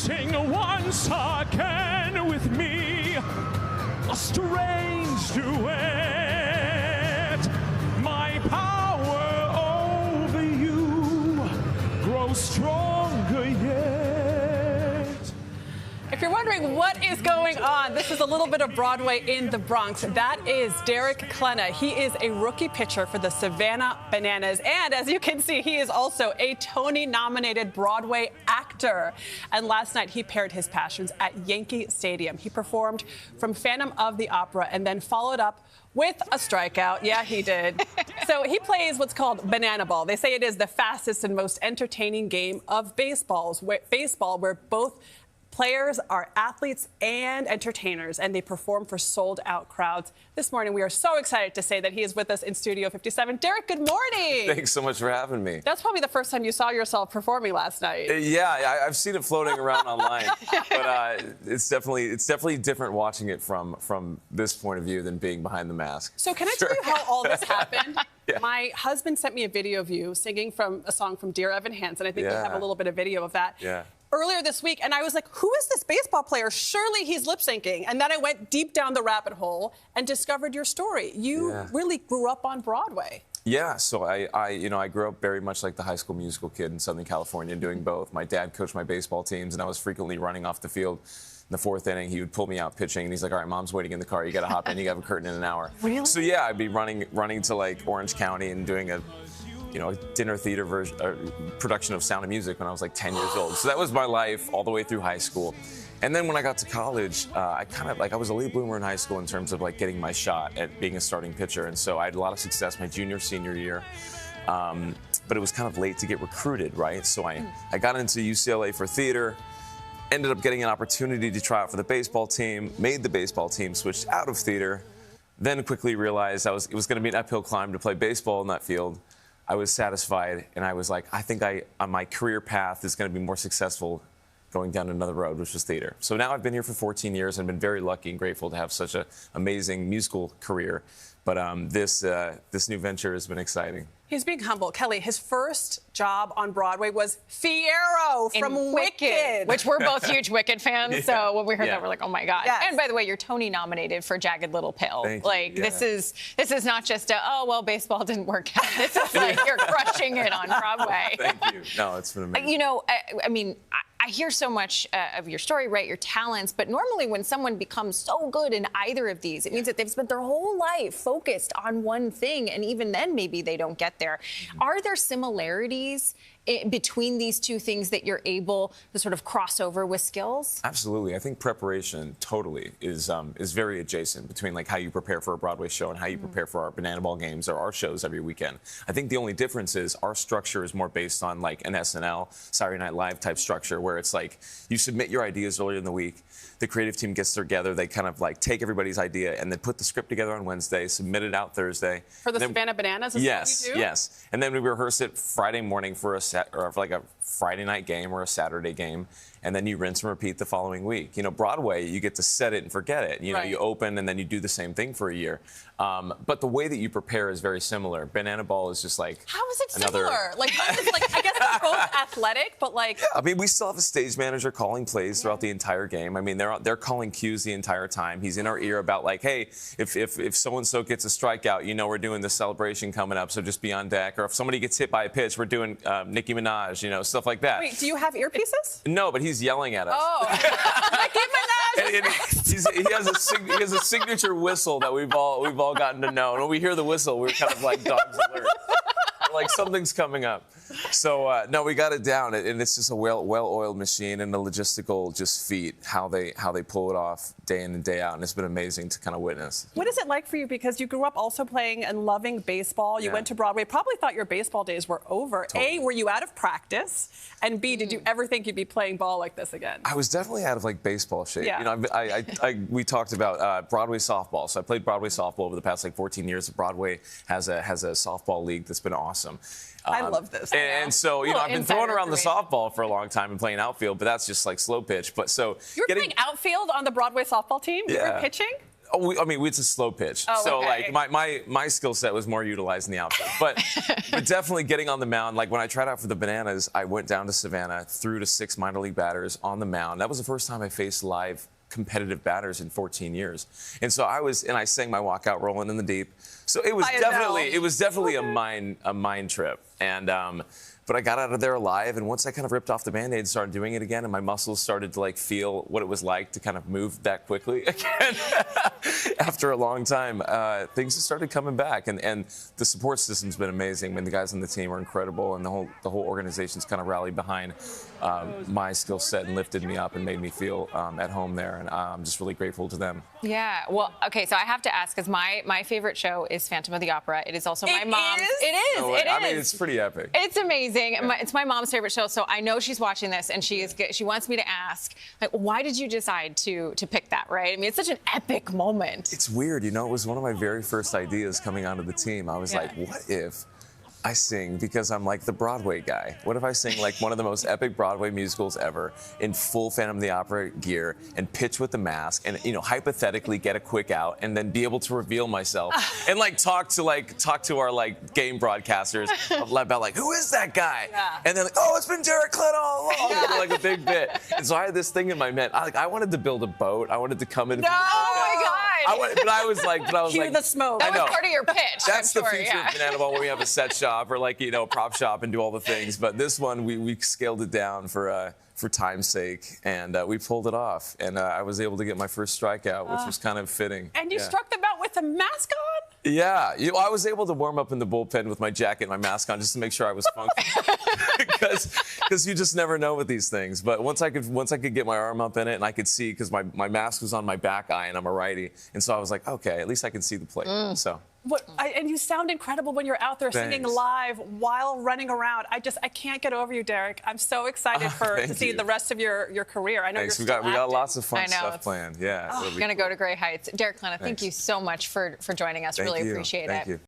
Sing once again with me a strange duet. My power over you grows stronger yet. If you're wondering what is going on, this is a little bit of Broadway in the Bronx. That is Derek Klena. He is a rookie pitcher for the Savannah Bananas. And as you can see, he is also a Tony-nominated Broadway actor. And last night, he paired his passions at Yankee Stadium. He performed from Phantom of the Opera and then followed up with a strikeout. Yeah, he did. So he plays what's called banana ball. They say it is the fastest and most entertaining game of baseball, where both players are athletes and entertainers, and they perform for sold-out crowds. This morning, we are so excited to say that he is with us in Studio 57. Derek, good morning. Thanks so much for having me. That's probably the first time you saw yourself performing last night. Yeah, I've seen it floating around online, but it's definitely different watching it from this point of view than being behind the mask. So can I tell you how all this happened? Yeah. My husband sent me a video of you singing from a song from Dear Evan Hansen. I think we have a little bit of video of that. Yeah. Earlier this week, and I was like, who is this baseball player? Surely he's lip syncing. And then I went deep down the rabbit hole and discovered your story. You really grew up on Broadway. Yeah, so I grew up very much like the High School Musical kid in Southern California, doing both. My dad coached my baseball teams, and I was frequently running off the field. In the fourth inning, he would pull me out pitching, and he's like, all right, Mom's waiting in the car. You got to hop in. You have a curtain in an hour. Really? So, yeah, I'd be running to, like, Orange County and doing a dinner theater version, production of Sound of Music when I was like 10 years old. So that was my life all the way through high school. And then when I got to college, I was a late bloomer in high school in terms of like getting my shot at being a starting pitcher. And so I had a lot of success my junior, senior year. But it was kind of late to get recruited, right? So I got into UCLA for theater, ended up getting an opportunity to try out for the baseball team, made the baseball team, switched out of theater, then quickly realized it was going to be an uphill climb to play baseball in that field. I was satisfied, and I was like, I think my career path is going to be more successful going down another road, which was theater. So now I've been here for 14 years and been very lucky and grateful to have such an amazing musical career. But this new venture has been exciting. He's being humble. Kelly, his first job on Broadway was Fiyero from Wicked. Which we're both huge Wicked fans, so when we heard that, we're like, oh my God. Yes. And by the way, you're Tony nominated for Jagged Little Pill. Thank like, you. this is not just oh, well, baseball didn't work out. This is like you're crushing it on Broadway. Thank you. No, it's been amazing. You know, I mean, I hear so much of your story, right, your talents, but normally when someone becomes so good in either of these, it means that they've spent their whole life focused on one thing, and even then maybe they don't get there. Are there similarities between these two things that you're able to sort of cross over with skills? Absolutely. I think preparation totally is very adjacent between like how you prepare for a Broadway show and how you prepare for our banana ball games or our shows every weekend. I think the only difference is our structure is more based on like an SNL, Saturday Night Live type structure where it's like you submit your ideas earlier in the week. The creative team gets together. They kind of like take everybody's idea and then put the script together on Wednesday, submit it out Thursday. For the Savannah Bananas? Yes, what you do? yes. And then we rehearse it Friday morning for like a Friday night game or a Saturday game, and then you rinse and repeat the following week. You know, Broadway, you get to set it and forget it. You know, you open and then you do the same thing for a year. But the way that you prepare is very similar. Banana ball is just like how is it similar? Like, I guess they're both athletic, but like. I mean, we still have a stage manager calling plays throughout the entire game. I mean, they're calling cues the entire time. He's in our ear about like, hey, if so and so gets a strikeout, you know, we're doing this celebration coming up, so just be on deck. Or if somebody gets hit by a pitch, we're doing Nicki Minaj, you know, stuff like that. Wait, do you have earpieces? No, but he's yelling at us. Oh, Nicki Minaj. He has a signature whistle that we've all gotten to know. And when we hear the whistle, we're kind of like dogs alert. Like something's coming up. So no, we got it down, and it's just a well-oiled machine and a logistical just feat how they pull it off day in and day out, and it's been amazing to kind of witness. What is it like for you? Because you grew up also playing and loving baseball. You went to Broadway. Probably thought your baseball days were over. Totally. A, were you out of practice? And B, did you ever think you'd be playing ball like this again? I was definitely out of like baseball shape. Yeah. You know, we talked about Broadway softball. So I played Broadway softball over the past like 14 years. Broadway has a softball league that's been awesome. I love this. And so, you know, I've been throwing around the softball for a long time and playing outfield, but that's just like slow pitch. But so you were playing outfield on the Broadway softball team? Yeah. You were pitching? I mean, it's a slow pitch. Oh, so, okay. like, my skill set was more utilized in the outfield. But definitely getting on the mound. Like, when I tried out for the Bananas, I went down to Savannah, threw to 6 minor league batters on the mound. That was the first time I faced live competitive batters in 14 years. And so I sang my walkout rolling in the deep. So it was definitely a mind trip. And, but I got out of there alive, and once I kind of ripped off the Band-Aid and started doing it again, and my muscles started to like feel what it was like to kind of move that quickly again after a long time, things just started coming back, and the support system's been amazing. I mean, the guys on the team are incredible, and the whole organization's kind of rallied behind my skill set and lifted me up and made me feel at home there, and I'm just really grateful to them. Yeah, well, okay, so I have to ask, because my favorite show is Phantom of the Opera. It is also my mom's. It is. No, it is. I mean, it's pretty epic. It's amazing. Yeah. It's my mom's favorite show, so I know she's watching this, and she wants me to ask, like, why did you decide to pick that, right? I mean, it's such an epic moment. It's weird, you know, it was one of my very first ideas coming onto the team. I was like, what if I sing, because I'm like the Broadway guy. What if I sing like one of the most epic Broadway musicals ever in full Phantom of the Opera gear and pitch with the mask and, you know, hypothetically get a quick out and then be able to reveal myself and like talk to our like game broadcasters about like, who is that guy? Yeah. And they're like, oh, it's been Derek Klena all along. Like a big bit. And so I had this thing in my head. I wanted to build a boat. I wanted to come in. No! Oh my God! But I was like, Cue the smoke. That was part of your pitch. That's I'm the sure, future yeah. of Banana Ball, where we have a set shop or like, you know, prop shop and do all the things. But this one, we scaled it down for time's sake, and we pulled it off. And I was able to get my first strikeout, which was kind of fitting. And you struck them out with a mask on? Yeah, I was able to warm up in the bullpen with my jacket and my mask on just to make sure I was functional, because you just never know with these things. But once I could get my arm up in it and I could see, because my mask was on my back eye and I'm a righty, and so I was like, okay, at least I can see the plate. So. And you sound incredible when you're out there singing Thanks. live while running around. I can't get over you, Derek. I'm so excited to see the rest of your career. I know Thanks. you're We got lots of fun I know, stuff planned. Yeah. We're going to go to Great Heights. Derek Klena, thank you so much for joining us. Really appreciate it. Thank you.